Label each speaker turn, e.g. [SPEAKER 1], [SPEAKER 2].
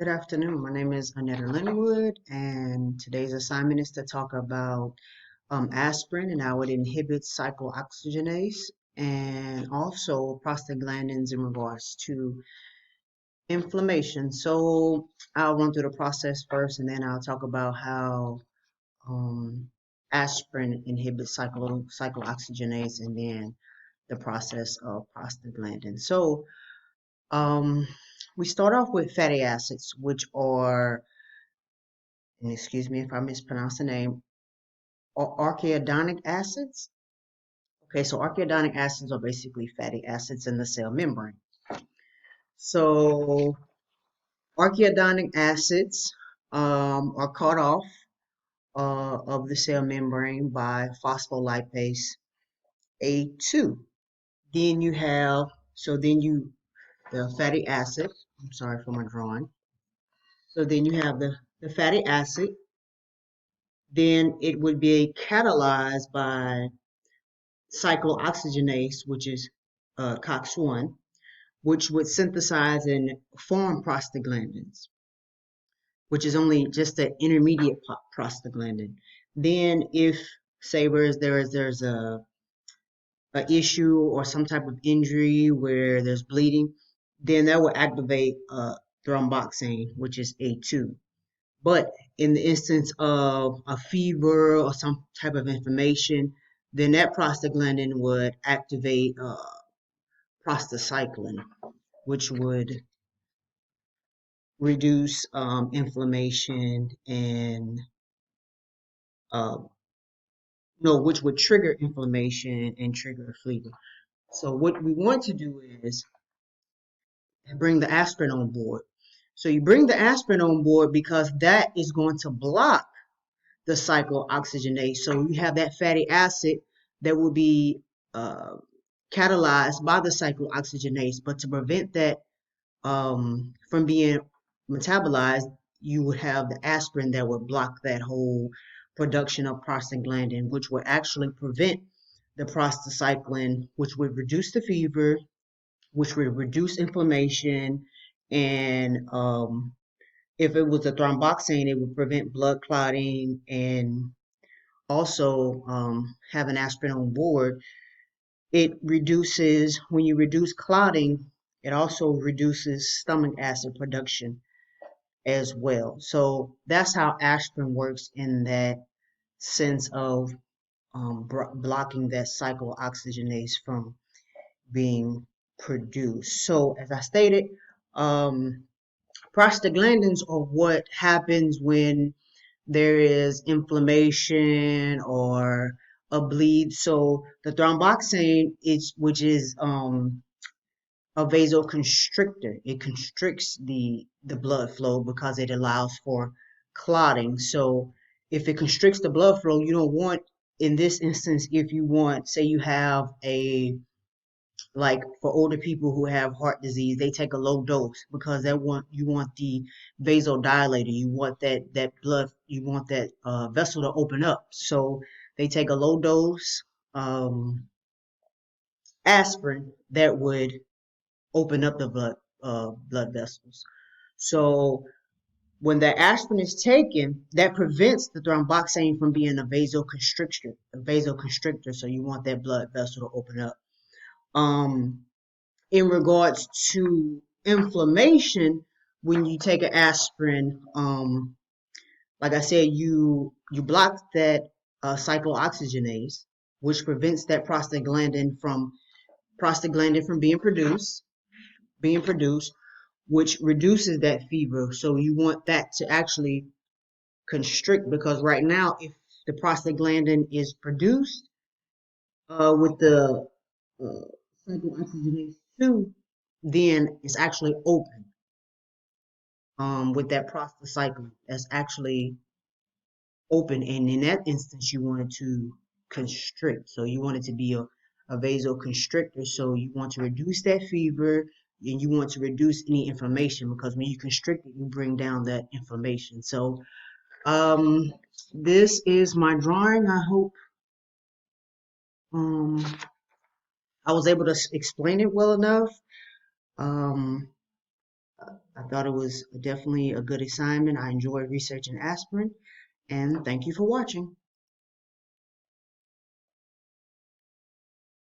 [SPEAKER 1] Good afternoon. My name is Annetta Linwood, and today's assignment is to talk about aspirin and how it inhibits cyclooxygenase and also prostaglandins in regards to inflammation. So I'll run through the process first, and then I'll talk about how um, aspirin inhibits cyclooxygenase and then the process of prostaglandins. So um, we start off with fatty acids, which are, and excuse me if I mispronounce the name, arachidonic acids. Okay, so arachidonic acids are basically fatty acids in the cell membrane. So arachidonic acids are cut off of the cell membrane by phospholipase A2. Then you have, the fatty acid, I'm sorry for my drawing. So then you have the fatty acid, then it would be catalyzed by cyclooxygenase, which is COX-1, which would synthesize and form prostaglandins, which is only just the intermediate prostaglandin. Then, if say there's a issue or some type of injury where there's bleeding, then that will activate thromboxane, which is A2. But in the instance of a fever or some type of inflammation, then that prostaglandin would activate prostacyclin, which would reduce inflammation and uh, no, which would trigger inflammation and trigger fever. So what we want to do is bring the aspirin on board. So you bring the aspirin on board because that is going to block the cyclooxygenase. So you have that fatty acid that will be uh, catalyzed by the cyclooxygenase, but to prevent that from being metabolized, you would have the aspirin that would block that whole production of prostaglandin, which would actually prevent the prostacyclin, which would reduce the fever, which would reduce inflammation, and if it was a thromboxane, it would prevent blood clotting and also having aspirin on board. It reduces, when you reduce clotting, it also reduces stomach acid production as well. So that's how aspirin works in that sense of blocking that cyclooxygenase from being produced. So as I stated, um, prostaglandins are what happens when there is inflammation or a bleed. So the thromboxane is, which is a vasoconstrictor. It constricts the blood flow because it allows for clotting. So if it constricts the blood flow, you don't want, in this instance, if you want, say you have a, like for older people who have heart disease, they take a low dose because you want the vasodilator, you want that blood, you want that vessel to open up. So they take a low dose aspirin that would open up the blood vessels. So when the aspirin is taken, that prevents the thromboxane from being a vasoconstrictor. So you want that blood vessel to open up. Um, in regards to inflammation, when you take an aspirin, like I said, you block that cyclooxygenase, which prevents that prostaglandin from being produced, which reduces that fever. So you want that to actually constrict, because right now, if the prostaglandin is produced with the uh, cyclooxygenase 2, then it's actually open with that prostacyclin. That's actually open, and in that instance, you want it to constrict. So you want it to be a vasoconstrictor. So you want to reduce that fever and you want to reduce any inflammation, because when you constrict it, you bring down that inflammation. So um, this is my drawing. I hope um, I was able to explain it well enough. Um, I thought it was definitely a good assignment. I enjoyed researching aspirin, and thank you for watching.